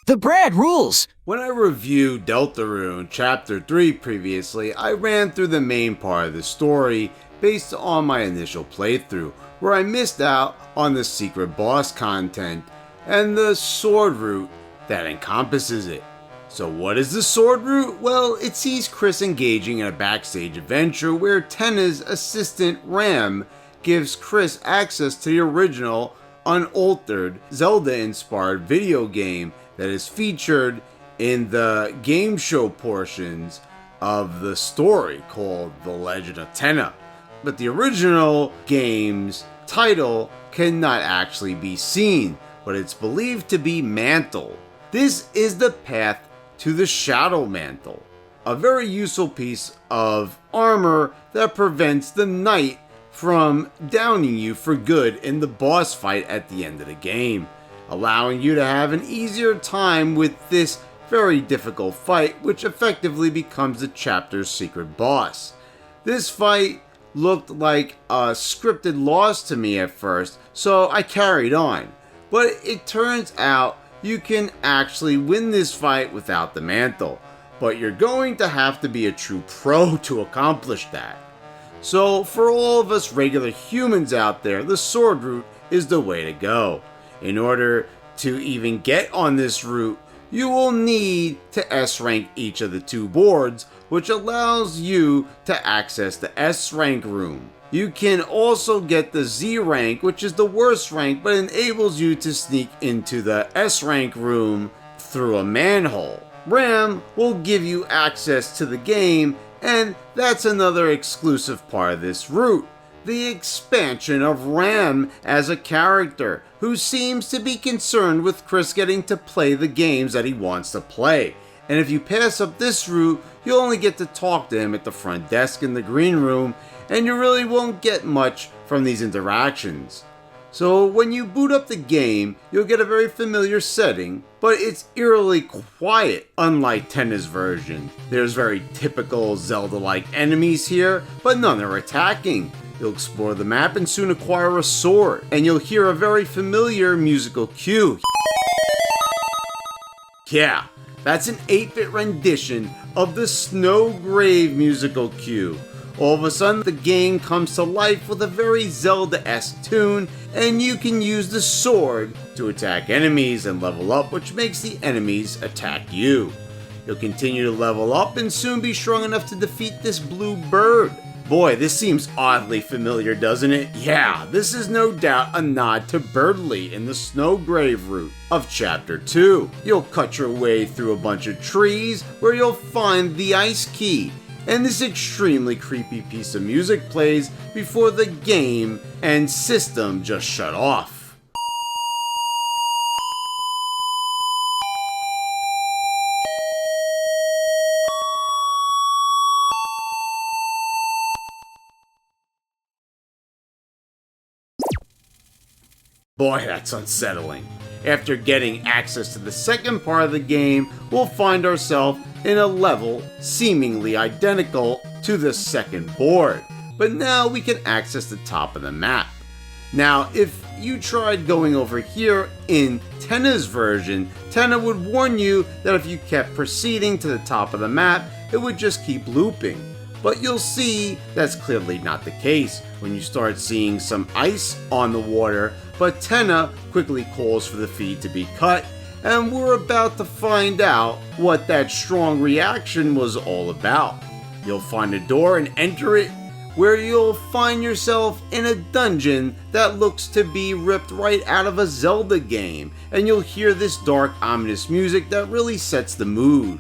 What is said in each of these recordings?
TheBradRules! When I reviewed Deltarune Chapter 3 previously, I ran through the main part of the story based on my initial playthrough, where I missed out on the secret boss content and the sword route that encompasses it. So what is the sword route? Well, it sees Chris engaging in a backstage adventure where Tenna's assistant Ram gives Chris access to the original, unaltered, Zelda-inspired video game that is featured in the game show portions of the story called The Legend of Tenna. But the original game's title cannot actually be seen, but it's believed to be Mantle. This is the path to the Shadow Mantle, a very useful piece of armor that prevents the knight from downing you for good in the boss fight at the end of the game, allowing you to have an easier time with this very difficult fight, which effectively becomes the chapter's secret boss. This fight looked like a scripted loss to me at first, so I carried on. But it turns out you can actually win this fight without the mantle, but you're going to have to be a true pro to accomplish that. So for all of us regular humans out there, the sword route is the way to go. In order to even get on this route, you will need to S rank each of the two boards, which allows you to access the S rank room. You can also get the Z rank, which is the worst rank, but enables you to sneak into the S rank room through a manhole. Ram will give you access to the game, and that's another exclusive part of this route. The expansion of Ram as a character, who seems to be concerned with Chris getting to play the games that he wants to play. And if you pass up this route, you'll only get to talk to him at the front desk in the green room, and you really won't get much from these interactions. So when you boot up the game, you'll get a very familiar setting, but it's eerily quiet, unlike Tenna's version. There's very typical Zelda-like enemies here, but none are attacking. You'll explore the map and soon acquire a sword, and you'll hear a very familiar musical cue. Yeah, that's an 8-bit rendition of the Snowgrave musical cue. All of a sudden, the game comes to life with a very Zelda-esque tune, and you can use the sword to attack enemies and level up, which makes the enemies attack you. You'll continue to level up and soon be strong enough to defeat this blue bird. Boy, this seems oddly familiar, doesn't it? Yeah, this is no doubt a nod to Birdly in the Snowgrave route of Chapter 2. You'll cut your way through a bunch of trees where you'll find the ice key, and this extremely creepy piece of music plays before the game and system just shut off. Boy, that's unsettling. After getting access to the second part of the game, we'll find ourselves in a level seemingly identical to the second board, but now we can access the top of the map. Now, if you tried going over here in Tenna's version, Tenna would warn you that if you kept proceeding to the top of the map, it would just keep looping. But you'll see that's clearly not the case when you start seeing some ice on the water, but Tenna quickly calls for the feed to be cut, and we're about to find out what that strong reaction was all about. You'll find a door and enter it, where you'll find yourself in a dungeon that looks to be ripped right out of a Zelda game, and you'll hear this dark, ominous music that really sets the mood.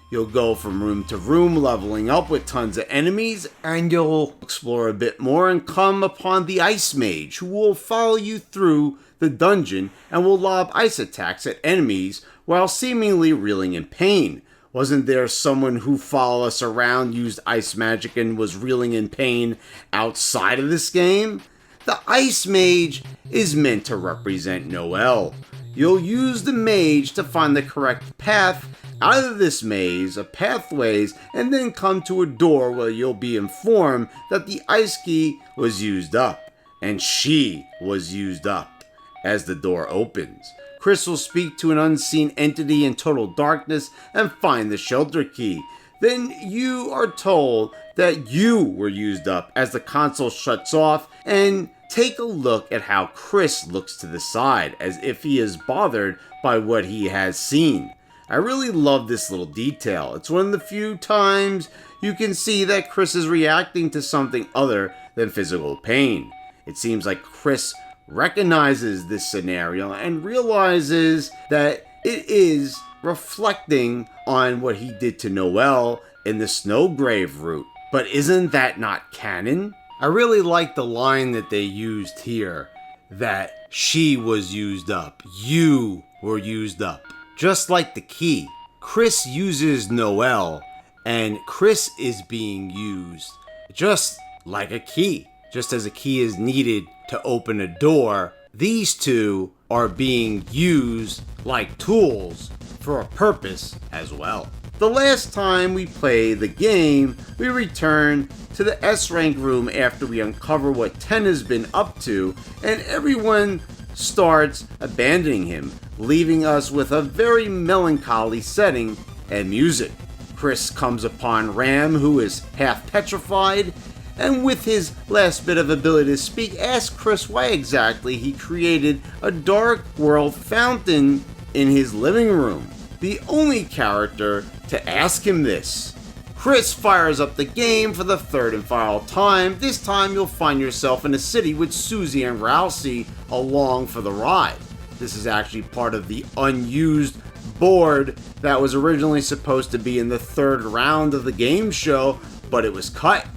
You'll go from room to room, leveling up with tons of enemies, and you'll explore a bit more and come upon the ice mage, who will follow you through the dungeon and will lob ice attacks at enemies while seemingly reeling in pain. Wasn't there someone who followed us around, used ice magic, and was reeling in pain outside of this game? The ice mage is meant to represent Noel. You'll use the mage to find the correct path out of this maze of pathways, and then come to a door where you'll be informed that the ice key was used up, and she was used up. As the door opens, Chris will speak to an unseen entity in total darkness and find the shelter key. Then you are told that you were used up as the console shuts off, and take a look at how Chris looks to the side as if he is bothered by what he has seen. I really love this little detail. It's one of the few times you can see that Chris is reacting to something other than physical pain. It seems like Chris recognizes this scenario and realizes that it is reflecting on what he did to Noelle in the Snowgrave route. But isn't that not canon? I really like the line that they used here, that she was used up, you were used up. Just like the key, Chris uses Noelle, and Chris is being used just like a key. Just as a key is needed to open a door, these two are being used like tools for a purpose as well. The last time we play the game, we return to the S-rank room after we uncover what Tenna's been up to, and everyone starts abandoning him, leaving us with a very melancholy setting and music. Chris comes upon Ram, who is half petrified, and with his last bit of ability to speak, asks Chris why exactly he created a dark world fountain in his living room. The only character to ask him this. Chris fires up the game for the third and final time. This time you'll find yourself in a city with Susie and Rousey along for the ride. This is actually part of the unused board that was originally supposed to be in the third round of the game show, but it was cut.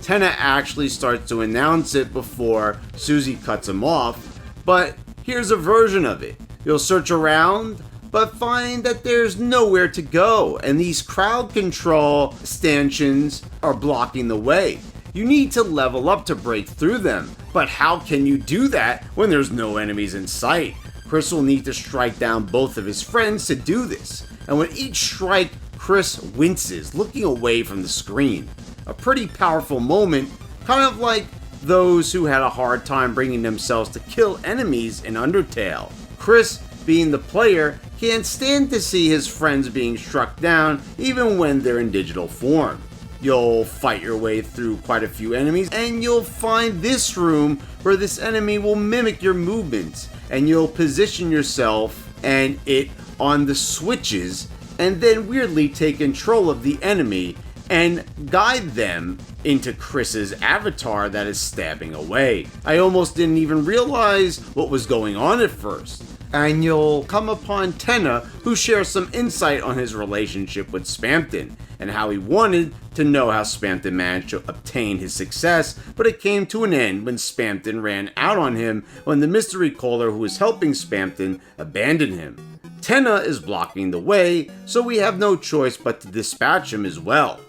Tenna actually starts to announce it before Susie cuts him off, but here's a version of it. You'll search around, but find that there's nowhere to go, and these crowd control stanchions are blocking the way. You need to level up to break through them, but how can you do that when there's no enemies in sight? Chris will need to strike down both of his friends to do this, and with each strike, Chris winces, looking away from the screen. A pretty powerful moment, kind of like those who had a hard time bringing themselves to kill enemies in Undertale. Chris, being the player, can't stand to see his friends being struck down even when they're in digital form. You'll fight your way through quite a few enemies, and you'll find this room where this enemy will mimic your movements, and you'll position yourself and it on the switches, and then weirdly take control of the enemy and guide them into Chris's avatar that is stabbing away. I almost didn't even realize what was going on at first. And you'll come upon Tenna, who shares some insight on his relationship with Spamton, and how he wanted to know how Spamton managed to obtain his success, but it came to an end when Spamton ran out on him when the mystery caller who was helping Spamton abandoned him. Tenna is blocking the way, so we have no choice but to dispatch him as well.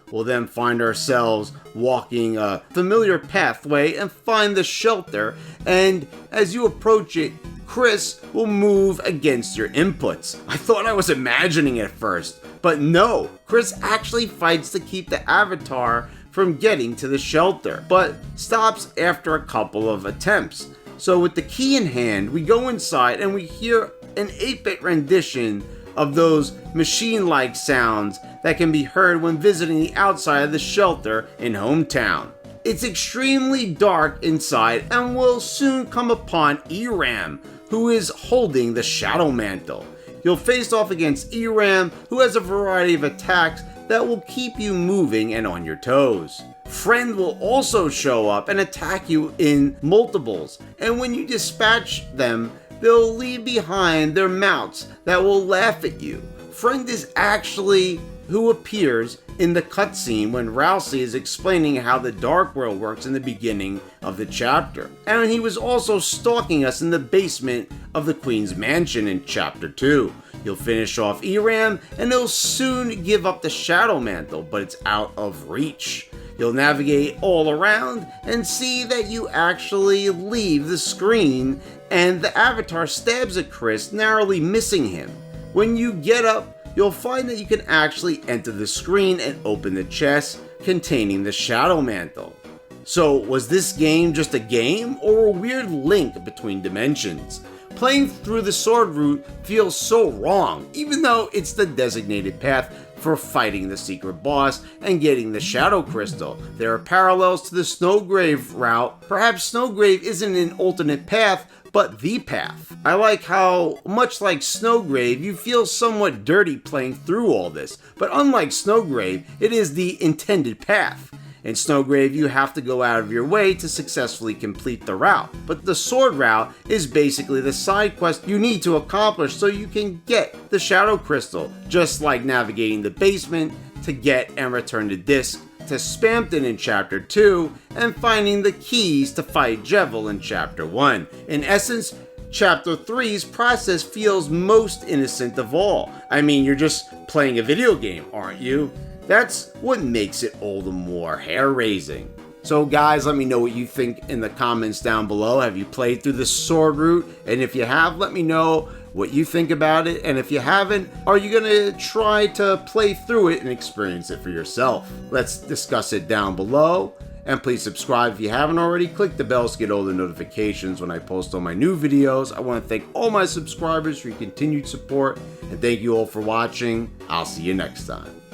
We'll then find ourselves walking a familiar pathway and find the shelter, and as you approach it, Chris will move against your inputs. I thought I was imagining it at first, but no, Chris actually fights to keep the avatar from getting to the shelter, but stops after a couple of attempts. So with the key in hand, we go inside and we hear an 8-bit rendition of those machine-like sounds that can be heard when visiting the outside of the shelter in Hometown. It's extremely dark inside, and we'll soon come upon Eram, who is holding the shadow mantle. You'll face off against Eram, who has a variety of attacks that will keep you moving and on your toes. Friend will also show up and attack you in multiples, and when you dispatch them, they'll leave behind their mounts that will laugh at you. Friend is actually who appears in the cutscene when Rousey is explaining how the Dark World works in the beginning of the chapter. And he was also stalking us in the basement of the Queen's Mansion in Chapter 2. You'll finish off Eram, and he'll soon give up the Shadow Mantle, but it's out of reach. You'll navigate all around and see that you actually leave the screen and the avatar stabs at Chris, narrowly missing him. When you get up, you'll find that you can actually enter the screen and open the chest containing the shadow mantle. So was this game just a game or a weird link between dimensions? Playing through the sword route feels so wrong, even though it's the designated path for fighting the secret boss and getting the shadow crystal. There are parallels to the Snowgrave route. Perhaps Snowgrave isn't an alternate path, but the path. I like how, much like Snowgrave, you feel somewhat dirty playing through all this, but unlike Snowgrave, it is the intended path. In Snowgrave, you have to go out of your way to successfully complete the route, but the sword route is basically the side quest you need to accomplish so you can get the shadow crystal, just like navigating the basement to get and return the disc to Spampton in Chapter 2, and finding the keys to fight Jevil in Chapter 1. In essence, Chapter 3's process feels most innocent of all. I mean, you're just playing a video game, aren't you? That's what makes it all the more hair-raising. So guys, let me know what you think in the comments down below. Have you played through the sword route? And if you have, let me know what you think about it. And if you haven't, are you gonna try to play through it and experience it for yourself? Let's discuss it down below. And please subscribe if you haven't already. Click the bell to get all the notifications when I post all my new videos. I want to thank all my subscribers for your continued support. And thank you all for watching. I'll see you next time.